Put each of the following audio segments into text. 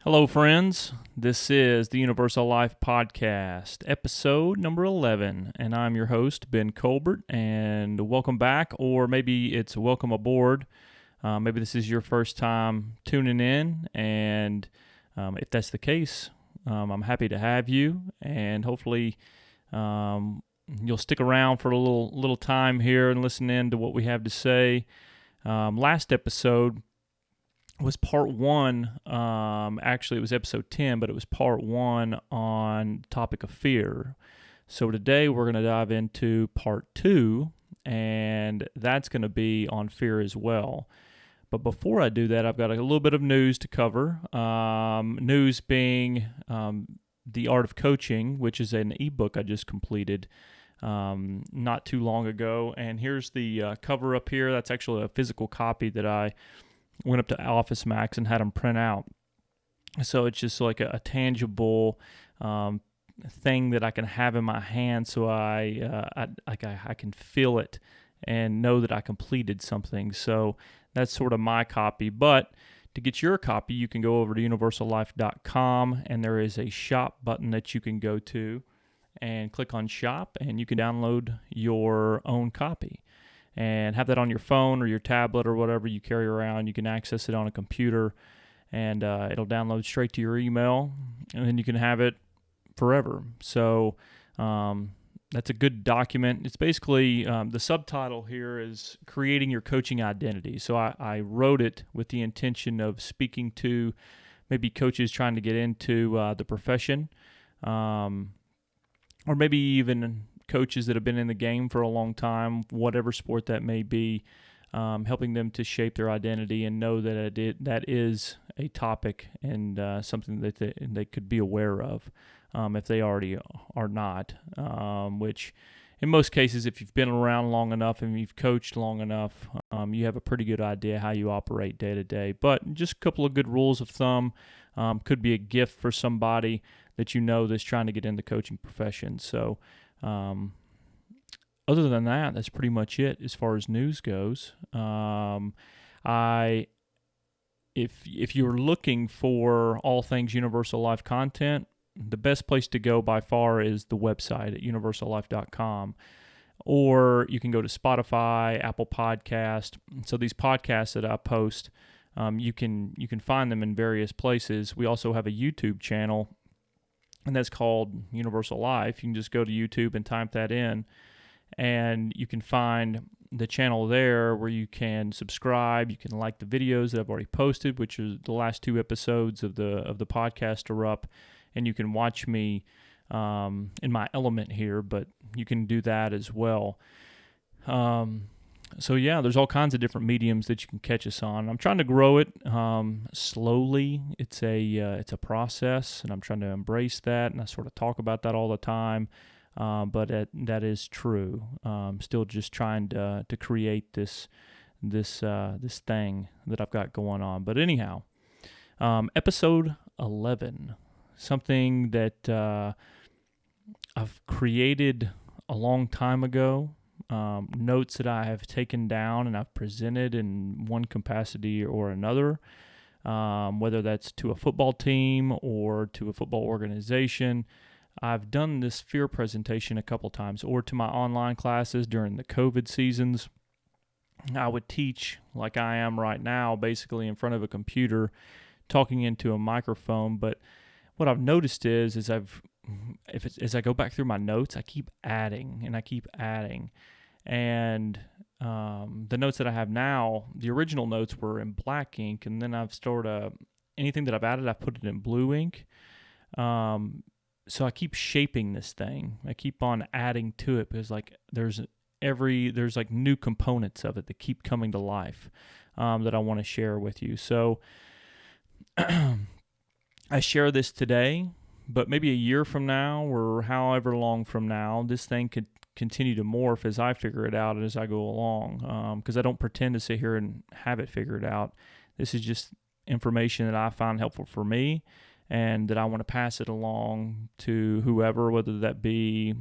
Hello, friends. This is the Universal Life Podcast, episode number 11, and I'm your host, Ben Colbert, and welcome back, or maybe it's welcome aboard. Maybe this is your first time tuning in, and if that's the case, I'm happy to have you, and hopefully you'll stick around for a little time here and listen in to what we have to say. Last episode was part one. Actually, it was episode 10, but it was part one on the topic of fear. So today we're going to dive into part two, and that's going to be on fear as well. But before I do that, I've got a little bit of news to cover. News being The Art of Coaching, which is an ebook I just completed not too long ago. And here's the cover up here. That's actually a physical copy that I went up to Office Max and had them print out. So it's just like a tangible thing that I can have in my hand, so I can feel it and know that I completed something. So that's sort of my copy. But to get your copy, you can go over to universallife.com, and there is a shop button that you can go to and click on shop, and you can download your own copy and have that on your phone or your tablet or whatever you carry around. You can access it on a computer, and it'll download straight to your email, and then you can have it forever. So that's a good document. It's basically, the subtitle here is Creating Your Coaching Identity. So I wrote it with the intention of speaking to maybe coaches trying to get into the profession, or maybe even coaches that have been in the game for a long time, whatever sport that may be, helping them to shape their identity and know that that is a topic and something that they could be aware of if they already are not, which in most cases, if you've been around long enough and you've coached long enough, you have a pretty good idea how you operate day to day. But just a couple of good rules of thumb could be a gift for somebody that you know that's trying to get in the coaching profession. So other than that, that's pretty much it as far as news goes. If you're looking for all things Universal Life content, the best place to go by far is the website at universallife.com. Or you can go to Spotify, Apple Podcast. So these podcasts that I post, you can find them in various places. We also have a YouTube channel, and that's called Universal Life. You can just go to YouTube and type that in, and you can find the channel there where you can subscribe. You can like the videos that I've already posted, which is the last two episodes of the podcast are up, and you can watch me in my element here, but you can do that as well. So yeah, there's all kinds of different mediums that you can catch us on. I'm trying to grow it slowly. It's a process, and I'm trying to embrace that, and I sort of talk about that all the time. But that is true. Still just trying to create this thing that I've got going on. But anyhow, episode 11, something that I've created a long time ago. Notes that I have taken down and I've presented in one capacity or another, whether that's to a football team or to a football organization. I've done this fear presentation a couple times, or to my online classes during the COVID seasons. I would teach like I am right now, basically in front of a computer, talking into a microphone. But what I've noticed is as I go back through my notes, I keep adding. And the notes that I have now, the original notes were in black ink, and then I've anything that I've added, I've put it in blue ink. So I keep shaping this thing. I keep on adding to it because there's like new components of it that keep coming to life that I want to share with you. So I share this today, but maybe a year from now or however long from now, this thing could continue to morph as I figure it out as I go along, because I don't pretend to sit here and have it figured out. This is just information that I find helpful for me, and that I want to pass it along to whoever, whether that be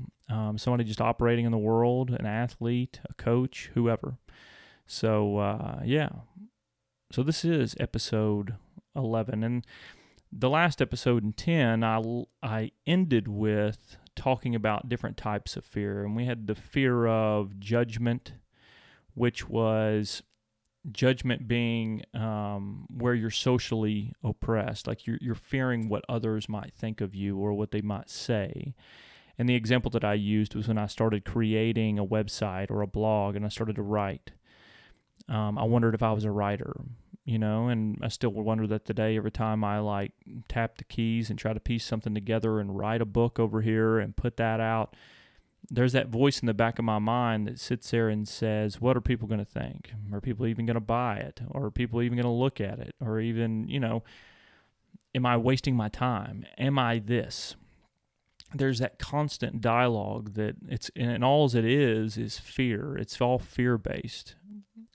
somebody just operating in the world, an athlete, a coach, whoever. So, yeah. So this is episode 11, and the last episode in 10, I ended with talking about different types of fear. And we had the fear of judgment, which was judgment being where you're socially oppressed, like you're fearing what others might think of you or what they might say. And the example that I used was when I started creating a website or a blog and I started to write. I wondered if I was a writer, and I still wonder that today every time I tap the keys and try to piece something together and write a book over here and put that out. There's that voice in the back of my mind that sits there and says, what are people going to think? Are people even going to buy it? Or are people even going to look at it? Or even, am I wasting my time? Am I this? There's that constant dialogue and all it is fear. It's all fear-based.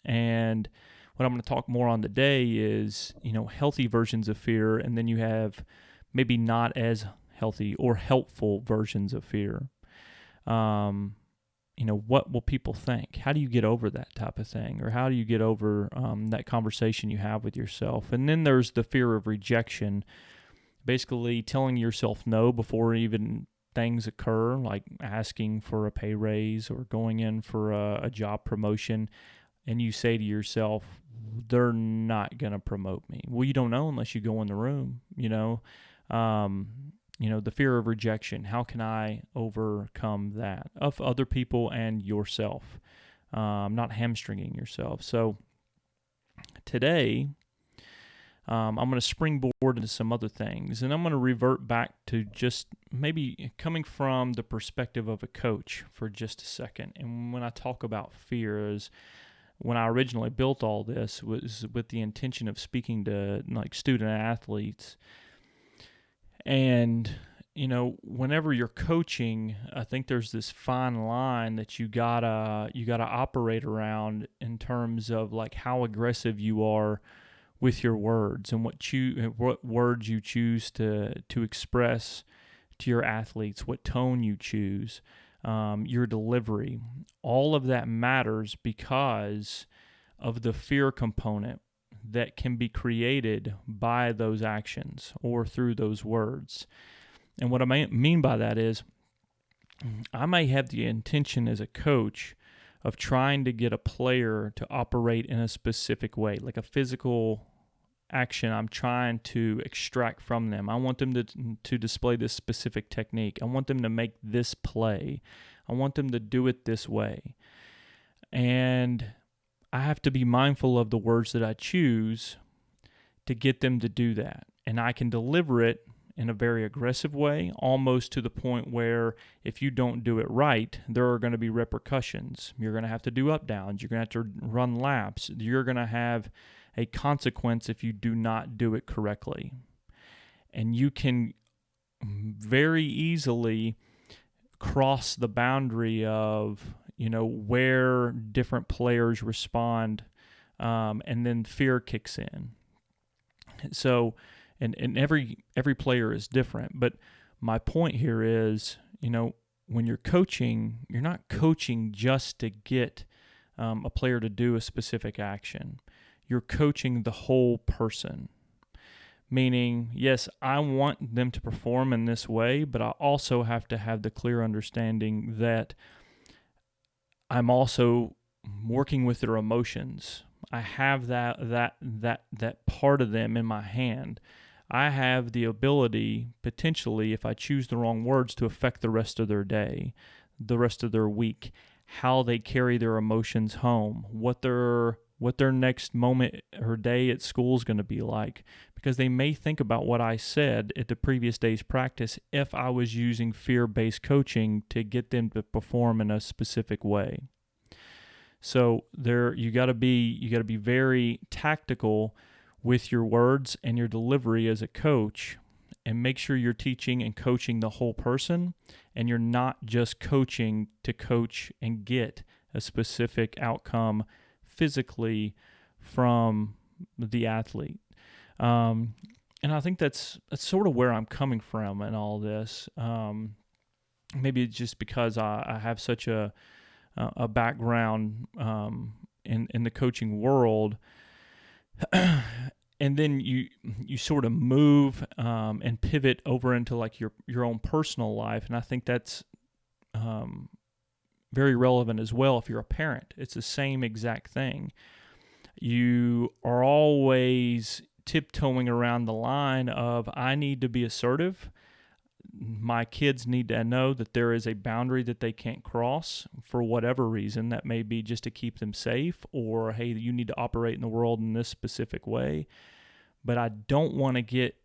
And what I'm going to talk more on today is, healthy versions of fear, and then you have maybe not as healthy or helpful versions of fear. What will people think? How do you get over that type of thing? Or how do you get over that conversation you have with yourself? And then there's the fear of rejection, basically telling yourself no before even things occur, like asking for a pay raise or going in for a job promotion. And you say to yourself, they're not going to promote me. Well, you don't know unless you go in the room, the fear of rejection. How can I overcome that of other people and yourself? Not hamstringing yourself. So today, I'm going to springboard into some other things, and I'm going to revert back to just maybe coming from the perspective of a coach for just a second. And when I talk about fears, when I originally built all this was with the intention of speaking to student athletes. And, whenever you're coaching, I think there's this fine line that you gotta operate around in terms of how aggressive you are with your words and what words you choose to express to your athletes, what tone you choose, your delivery. All of that matters because of the fear component that can be created by those actions or through those words. And what I mean by that is I may have the intention as a coach of trying to get a player to operate in a specific way, like a physical action I'm trying to extract from them. I want them to display this specific technique. I want them to make this play. I want them to do it this way. And I have to be mindful of the words that I choose to get them to do that. And I can deliver it in a very aggressive way, almost to the point where if you don't do it right, there are going to be repercussions. You're going to have to do up downs. You're going to have to run laps. You're going to have a consequence if you do not do it correctly. And you can very easily cross the boundary of, where different players respond, and then fear kicks in. So, and every player is different. But my point here is, when you're coaching, you're not coaching just to get a player to do a specific action. You're coaching the whole person. Meaning, yes, I want them to perform in this way, but I also have to have the clear understanding that I'm also working with their emotions. I have that part of them in my hand. I have the ability, potentially, if I choose the wrong words, to affect the rest of their day, the rest of their week, how they carry their emotions home, what their next moment or day at school is going to be like, because they may think about what I said at the previous day's practice if I was using fear-based coaching to get them to perform in a specific way. So you got to be very tactical with your words and your delivery as a coach, and make sure you're teaching and coaching the whole person, and you're not just coaching to coach and get a specific outcome physically from the athlete. And I think that's sort of where I'm coming from in all this. Maybe it's just because I have such a background in the coaching world. and then you sort of move and pivot over into like your own personal life, and I think that's very relevant as well if you're a parent. It's the same exact thing. You are always tiptoeing around the line of, I need to be assertive. My kids need to know that there is a boundary that they can't cross for whatever reason. That may be just to keep them safe, or, hey, you need to operate in the world in this specific way. But I don't want to get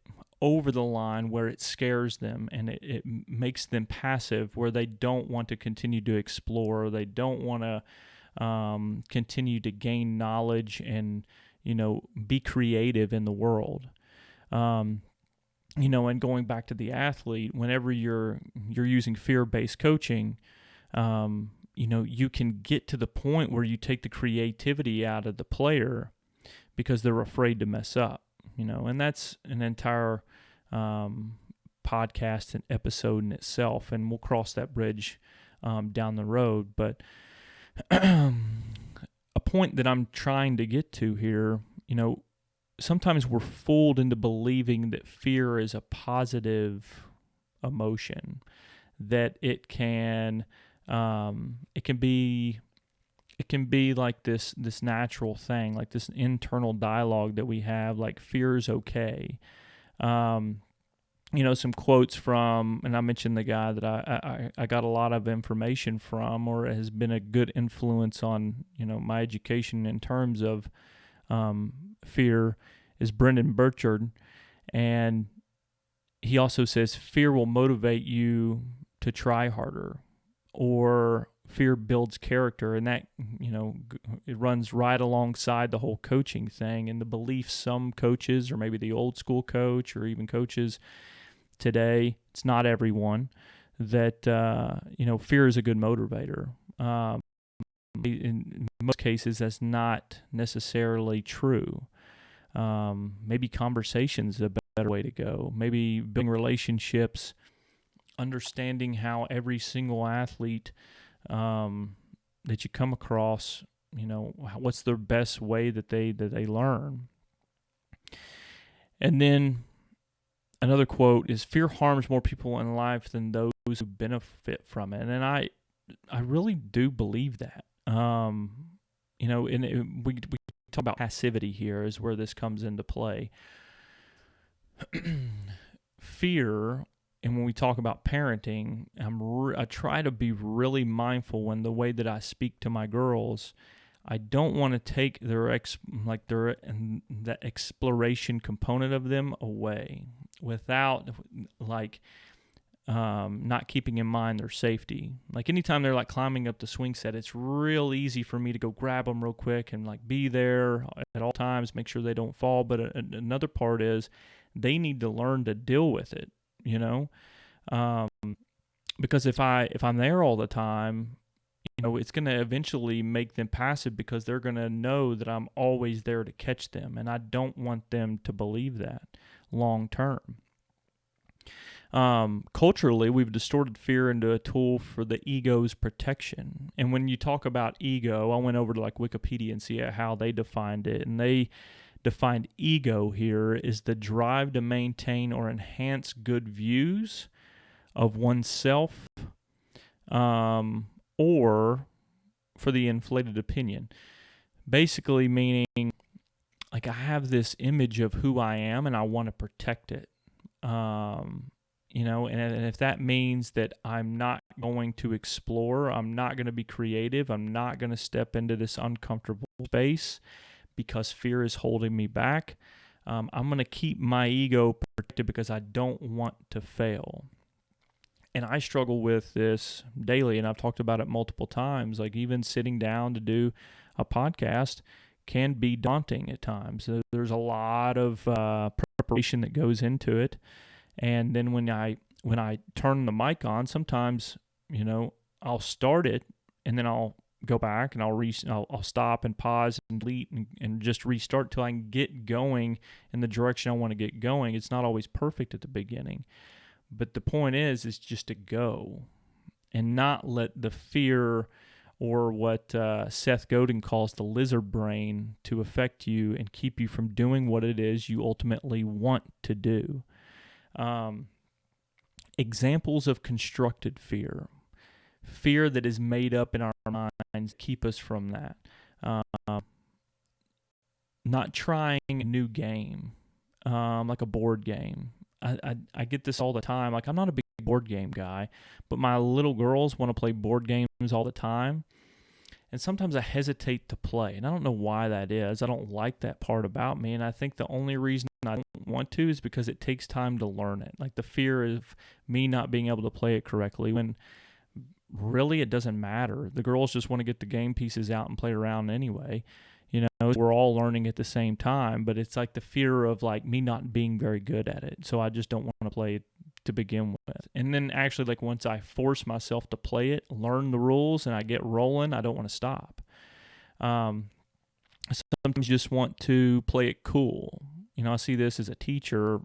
over the line where it scares them and it makes them passive, where they don't want to continue to explore, or they don't want to continue to gain knowledge and, be creative in the world. And going back to the athlete, whenever you're using fear-based coaching, you can get to the point where you take the creativity out of the player because they're afraid to mess up, and that's an entire podcast and episode in itself, and we'll cross that bridge down the road. But a point that I'm trying to get to here, sometimes we're fooled into believing that fear is a positive emotion, that it can be like this natural thing, like this internal dialogue that we have, like fear is okay. Some quotes from, and I mentioned the guy that I got a lot of information from, or has been a good influence on, my education in terms of fear, is Brendon Burchard. And he also says fear will motivate you to try harder, or fear builds character. And that, it runs right alongside the whole coaching thing and the belief some coaches, or maybe the old school coach, or even coaches today, it's not everyone, that fear is a good motivator. In most cases, that's not necessarily true. Maybe conversation's a better way to go. Maybe building relationships, understanding how every single athlete that you come across, what's the best way that they learn. And then another quote is, fear harms more people in life than those who benefit from it. And I really do believe that. We talk about passivity here is where this comes into play. Fear, and when we talk about parenting, I try to be really mindful when the way that I speak to my girls, I don't want to take the exploration component of them away without not keeping in mind their safety. Like anytime they're climbing up the swing set, it's real easy for me to go grab them real quick and be there at all times, make sure they don't fall. But another part is they need to learn to deal with it, because if I'm there all the time, it's going to eventually make them passive, because they're going to know that I'm always there to catch them, and I don't want them to believe that long term. Culturally, we've distorted fear into a tool for the ego's protection. And when you talk about ego, I went over to Wikipedia and see how they defined it, and they defined ego here is the drive to maintain or enhance good views of oneself, or for the inflated opinion. Basically meaning, I have this image of who I am and I want to protect it. And if that means that I'm not going to explore, I'm not going to be creative, I'm not going to step into this uncomfortable space because fear is holding me back, I'm going to keep my ego protected because I don't want to fail. And I struggle with this daily, and I've talked about it multiple times. Even sitting down to do a podcast can be daunting at times. There's a lot of preparation that goes into it. And then when I turn the mic on, sometimes, I'll start it and then I'll go back and I'll stop and pause and delete and just restart till I can get going in the direction I want to get going. It's not always perfect at the beginning, but the point is just to go and not let the fear or what Seth Godin calls the lizard brain, to affect you and keep you from doing what it is you ultimately want to do. Examples of constructed fear. Fear that is made up in our minds keep us from that. Not trying a new game, like a board game. I get this all the time. Like, I'm not a big board game guy, but my little girls want to play board games all the time. And sometimes I hesitate to play, and I don't know why that is. I don't like that part about me, and I think the only reason I don't want to is because it takes time to learn it. Like, the fear of me not being able to play it correctly, when really it doesn't matter. The girls just want to get the game pieces out and play around anyway. We're all learning at the same time, but it's like the fear of like me not being very good at it. So I just don't want to play it to begin with. And then actually, like, once I force myself to play it, learn the rules, and I get rolling, I don't want to stop. Sometimes you just want to play it cool. I see this as a teacher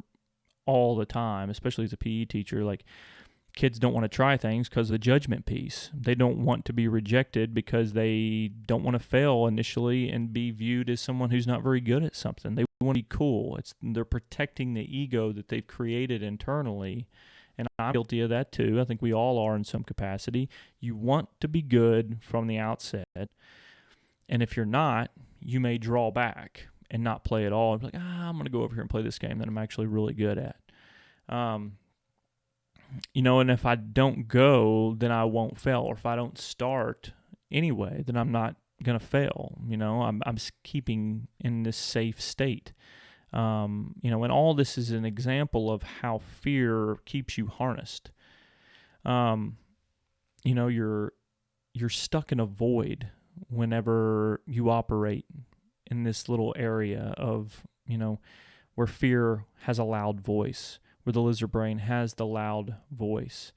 all the time, especially as a PE teacher. Like, kids don't want to try things because of the judgment piece. They don't want to be rejected because they don't want to fail initially and be viewed as someone who's not very good at something. They want to be cool. They're protecting the ego that they've created internally, and I'm guilty of that too. I think we all are in some capacity. You want to be good from the outset, and if you're not, you may draw back and not play at all. And be like, I'm going to go over here and play this game that I'm actually really good at. And if I don't go, then I won't fail. Or if I don't start anyway, then I'm not going to fail. I'm keeping in this safe state. And all this is an example of how fear keeps you harnessed. You're stuck in a void whenever you operate in this little area of, where fear has a loud voice, where the lizard brain has the loud voice.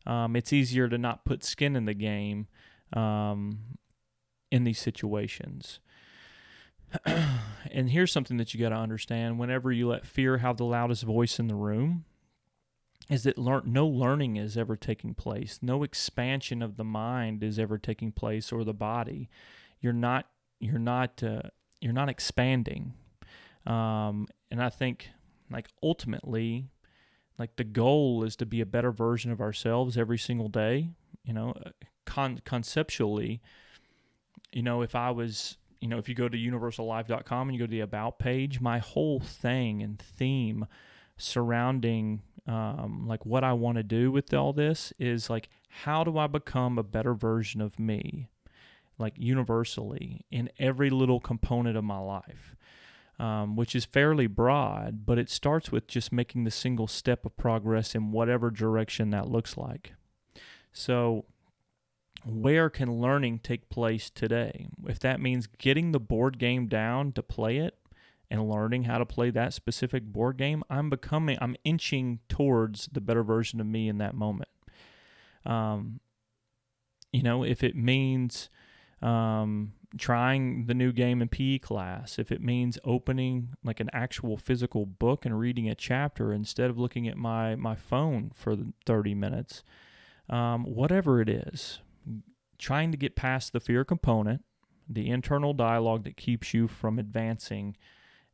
It's easier to not put skin in the game in these situations. And here's something that you got to understand. Whenever you let fear have the loudest voice in the room, is that no learning is ever taking place. No expansion of the mind is ever taking place, or the body. You're not expanding. And I think, like, ultimately, like, the goal is to be a better version of ourselves every single day. Conceptually, if I was, if you go to universallife.com and you go to the About page, my whole thing and theme surrounding like what I want to do with all this is like, how do I become a better version of me, like universally in every little component of my life. Which is fairly broad, but it starts with just making the single step of progress in whatever direction that looks like. So where can learning take place today? If that means getting the board game down to play it and learning how to play that specific board game, I'm inching towards the better version of me in that moment. If it means trying the new game in PE class, if it means opening like an actual physical book and reading a chapter instead of looking at my phone for 30 minutes, whatever it is, trying to get past the fear component, the internal dialogue that keeps you from advancing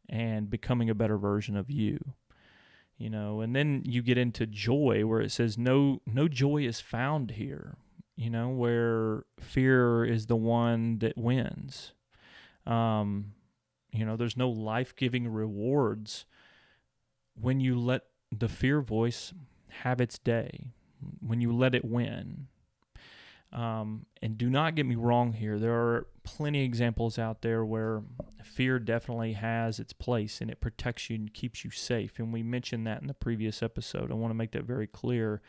and becoming a better version of you. And then you get into joy, where it says no joy is found here. Where fear is the one that wins. There's no life-giving rewards when you let the fear voice have its day, when you let it win. And do not get me wrong here. There are plenty of examples out there where fear definitely has its place and it protects you and keeps you safe. And we mentioned that in the previous episode. I want to make that very clear.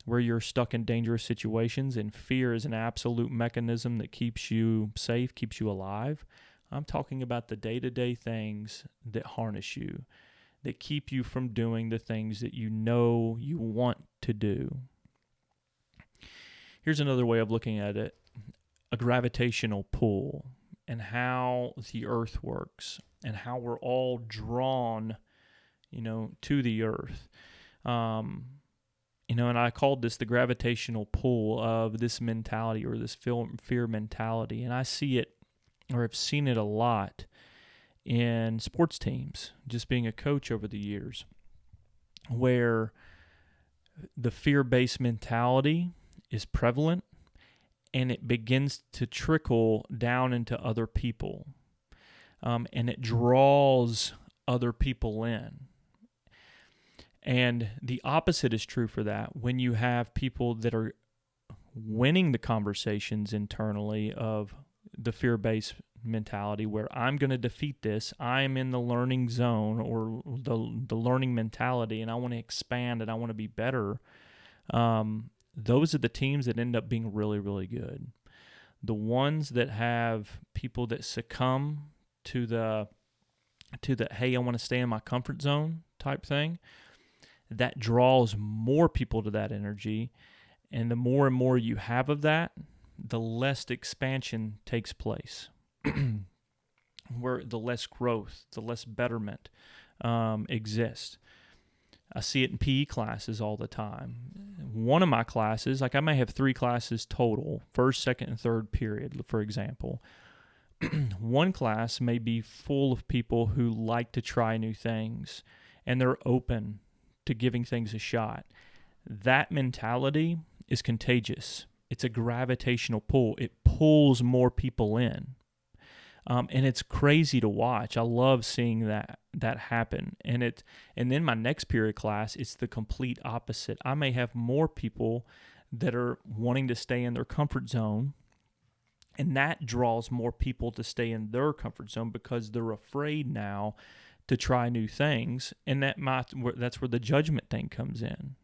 Where you're stuck in dangerous situations and fear is an absolute mechanism that keeps you safe, keeps you alive. I'm talking about the day-to-day things that harness you, that keep you from doing the things that you know you want to do. Here's another way of looking at it, a gravitational pull, and how the earth works and how we're all drawn, to the earth. and I called this the gravitational pull of this mentality, or this fear mentality. And I see it, or have seen it a lot in sports teams, just being a coach over the years, where the fear-based mentality is prevalent, and it begins to trickle down into other people, and it draws other people in. And the opposite is true for that. When you have people that are winning the conversations internally of the fear-based mentality, where I'm going to defeat this, I'm in the learning zone, or the learning mentality, and I want to expand and I want to be better, those are the teams that end up being really, really good. The ones that have people that succumb to the hey, I want to stay in my comfort zone type thing, that draws more people to that energy. And the more and more you have of that, the less expansion takes place. Where the less growth, the less betterment exists. I see it in PE classes all the time. One of my classes, like I may have 3 classes total, first, second, and third period, for example. One class may be full of people who like to try new things, and they're open to giving things a shot. That mentality is contagious. It's a gravitational pull. It pulls more people in. And it's crazy to watch. I love seeing that happen. And then my next period class, it's the complete opposite. I may have more people that are wanting to stay in their comfort zone, and that draws more people to stay in their comfort zone because they're afraid now to try new things. And that's where the judgment thing comes in,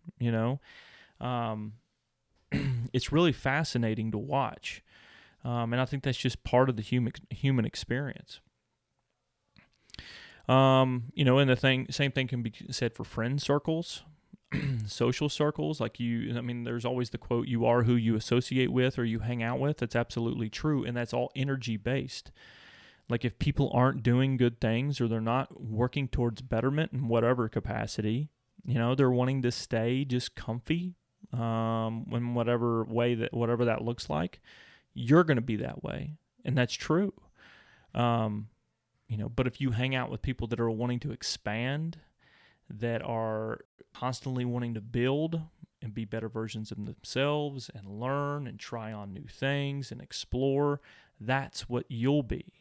It's really fascinating to watch. And I think that's just part of the human experience. And same thing can be said for friend circles, social circles. There's always the quote, "You are who you associate with or you hang out with." That's absolutely true, and that's all energy based. Like if people aren't doing good things, or they're not working towards betterment in whatever capacity, they're wanting to stay just comfy, in whatever that looks like. You're going to be that way, and that's true. But if you hang out with people that are wanting to expand, that are constantly wanting to build and be better versions of themselves and learn and try on new things and explore, that's what you'll be.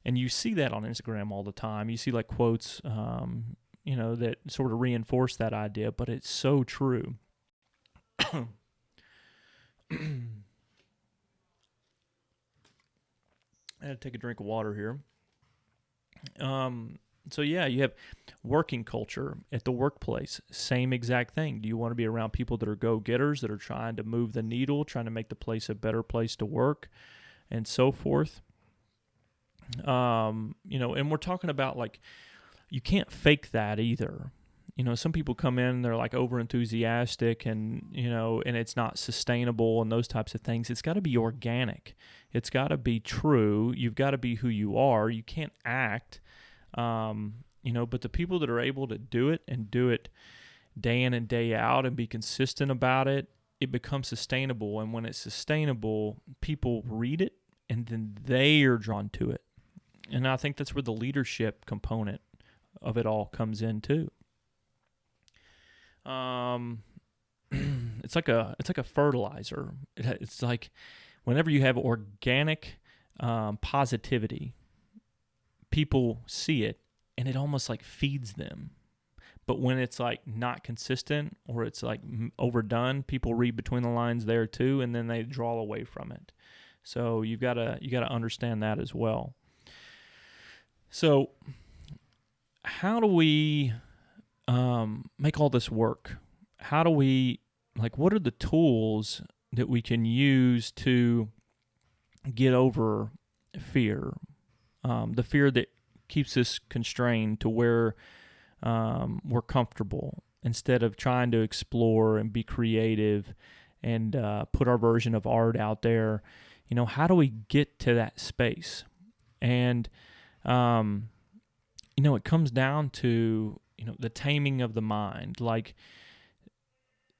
And you see that on Instagram all the time. You see like quotes, that sort of reinforce that idea, but it's so true. I had to take a drink of water here. So yeah, you have working culture at the workplace. Same exact thing. Do you want to be around people that are go-getters, that are trying to move the needle, trying to make the place a better place to work, and so forth? And we're talking about, like, you can't fake that either. Some people come in, they're like over enthusiastic, and and it's not sustainable and those types of things. It's got to be organic. It's got to be true. You've got to be who you are. You can't act, but the people that are able to do it day in and day out and be consistent about it, it becomes sustainable. And when it's sustainable, people read it and then they are drawn to it. And I think that's where the leadership component of it all comes in too. It's like a fertilizer. It's like whenever you have organic positivity, people see it and it almost like feeds them. But when it's like not consistent, or it's like overdone, people read between the lines there too, and then they draw away from it. So you gotta understand that as well. So how do we make all this work? How do we, what are the tools that we can use to get over fear? The fear that keeps us constrained to where we're comfortable, instead of trying to explore and be creative and put our version of art out there. How do we get to that space? And, it comes down to, the taming of the mind. Like,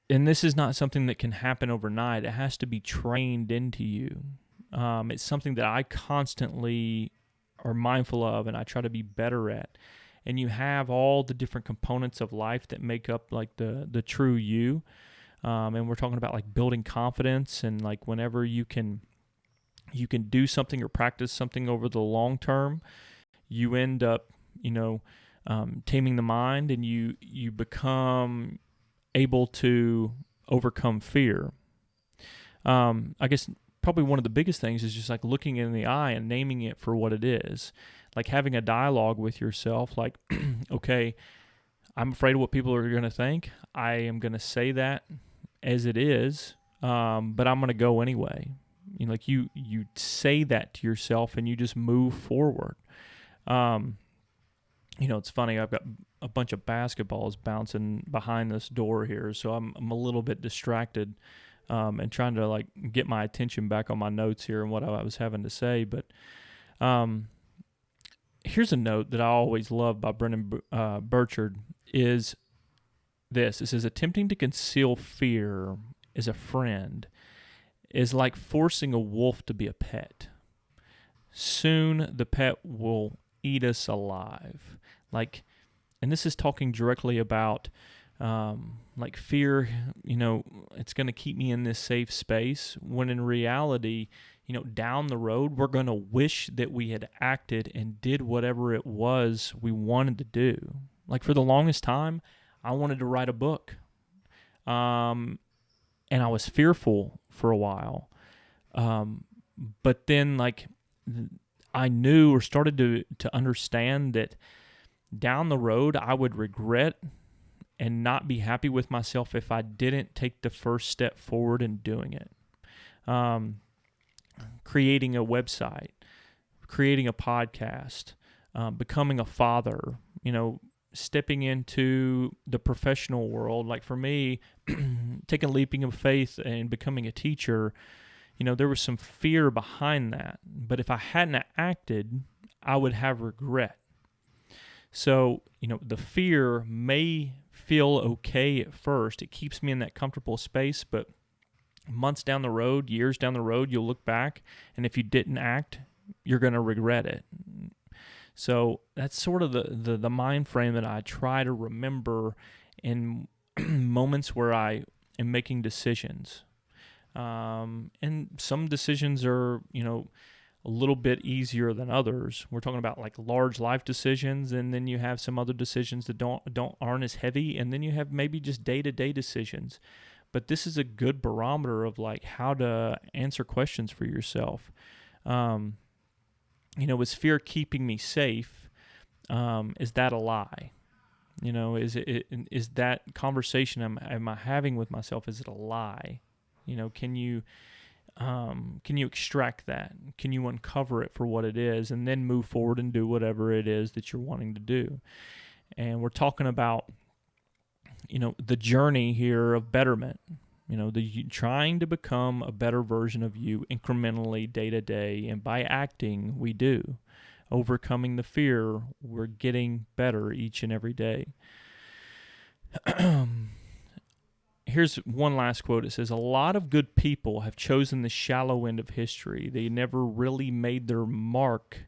And this is not something that can happen overnight. It has to be trained into you. It's something that I constantly are mindful of and I try to be better at. And you have all the different components of life that make up like the true you. And we're talking about like building confidence, and like whenever you can do something or practice something over the long term, you end up, taming the mind, and you become able to overcome fear. I guess probably one of the biggest things is just like looking in the eye and naming it for what it is, like having a dialogue with yourself. Like, okay, I'm afraid of what people are going to think. I am going to say that as it is, but I'm going to go anyway. Like you say that to yourself and you just move forward. Um, it's funny. I've got a bunch of basketballs bouncing behind this door here, so I'm a little bit distracted, and trying to like get my attention back on my notes here and what I was having to say. But um, here's a note that I always love by Brendon Burchard is this. It says, attempting to conceal fear as a friend is like forcing a wolf to be a pet. Soon the pet will eat us alive. Like, and this is talking directly about like fear, it's going to keep me in this safe space, when in reality, down the road, we're going to wish that we had acted and did whatever it was we wanted to do. Like for the longest time, I wanted to write a book. And I was fearful for a while. But then like I knew or started to understand that down the road I would regret and not be happy with myself if I didn't take the first step forward in doing it. Creating a website, creating a podcast, becoming a father, stepping into the professional world. Like for me, taking a leaping of faith and becoming a teacher, there was some fear behind that. But if I hadn't acted, I would have regret. So, the fear may feel okay at first. It keeps me in that comfortable space, but months down the road, years down the road, you'll look back, and if you didn't act, you're going to regret it. So that's sort of the mind frame that I try to remember in moments where I am making decisions. And some decisions are, a little bit easier than others. We're talking about like large life decisions, and then you have some other decisions that aren't as heavy, and then you have maybe just day-to-day decisions. But this is a good barometer of like how to answer questions for yourself. Is fear keeping me safe? Is that a lie? Is that conversation am I having with myself? Is it a lie? Can you extract that? Can you uncover it for what it is, and then move forward and do whatever it is that you're wanting to do? And we're talking about, the journey here of betterment. Trying to become a better version of you incrementally, day to day, and by acting, we do. Overcoming the fear, we're getting better each and every day. Here's one last quote. It says, a lot of good people have chosen the shallow end of history. They never really made their mark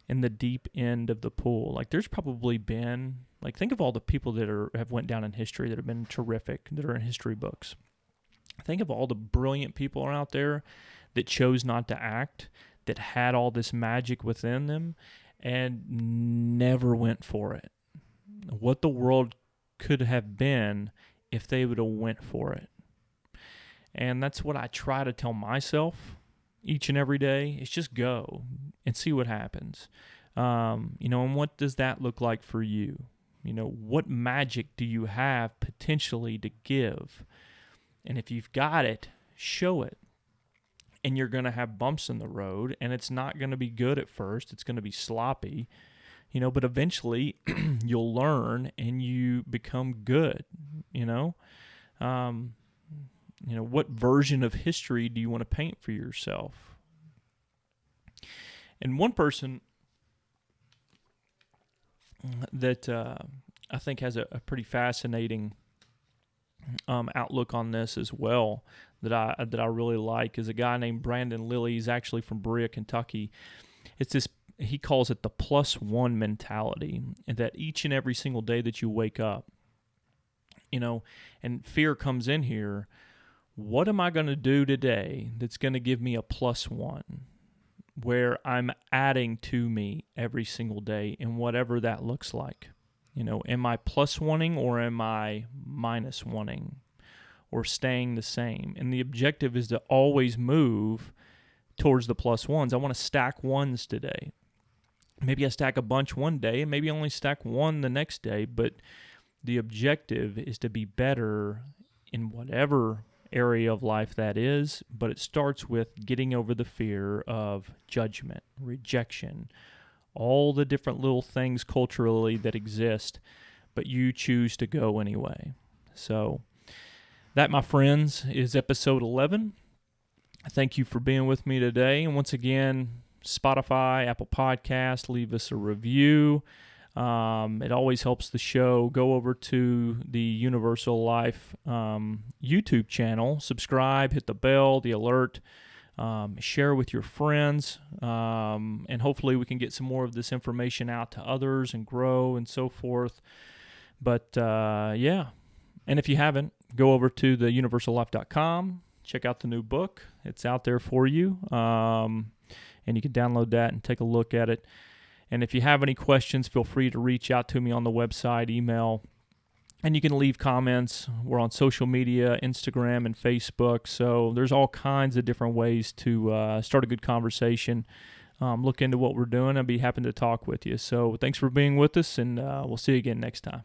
in the deep end of the pool. Like there's probably been, like think of all the people that have went down in history that have been terrific, that are in history books. Think of all the brilliant people out there that chose not to act, that had all this magic within them and never went for it. What the world could have been if they would have went for it. And that's what I try to tell myself each and every day. Is just go and see what happens. And what does that look like for you? What magic do you have potentially to give? And if you've got it, show it. And you're going to have bumps in the road, and it's not going to be good at first. It's going to be sloppy, but eventually you'll learn and you become good, what version of history do you want to paint for yourself? And one person that I think has a pretty fascinating outlook on this as well that I really like is a guy named Brendon Lilly. He's actually from Berea, Kentucky. It's this, he calls it the +1 mentality, and that each and every single day that you wake up, and fear comes in here. What am I going to do today that's going to give me a +1, where I'm adding to me every single day, and whatever that looks like? Am I +1ing or am I -1ing or staying the same? And the objective is to always move towards the +1s. I want to stack ones today. Maybe I stack a bunch one day, and maybe I only stack one the next day, but the objective is to be better in whatever area of life that is, but it starts with getting over the fear of judgment, rejection, all the different little things culturally that exist, but you choose to go anyway. So that, my friends, is episode 11. Thank you for being with me today. And once again, Spotify, Apple Podcast, leave us a review. It always helps the show. Go over to the Universal Life YouTube channel, subscribe, hit the bell, the alert, share with your friends, and hopefully we can get some more of this information out to others and grow and so forth. But yeah, and if you haven't, go over to the universallife.com, check out the new book. It's out there for you, and you can download that and take a look at it. And if you have any questions, feel free to reach out to me on the website, email, and you can leave comments. We're on social media, Instagram and Facebook, so there's all kinds of different ways to start a good conversation. Look into what we're doing. I'd be happy to talk with you. So thanks for being with us, and we'll see you again next time.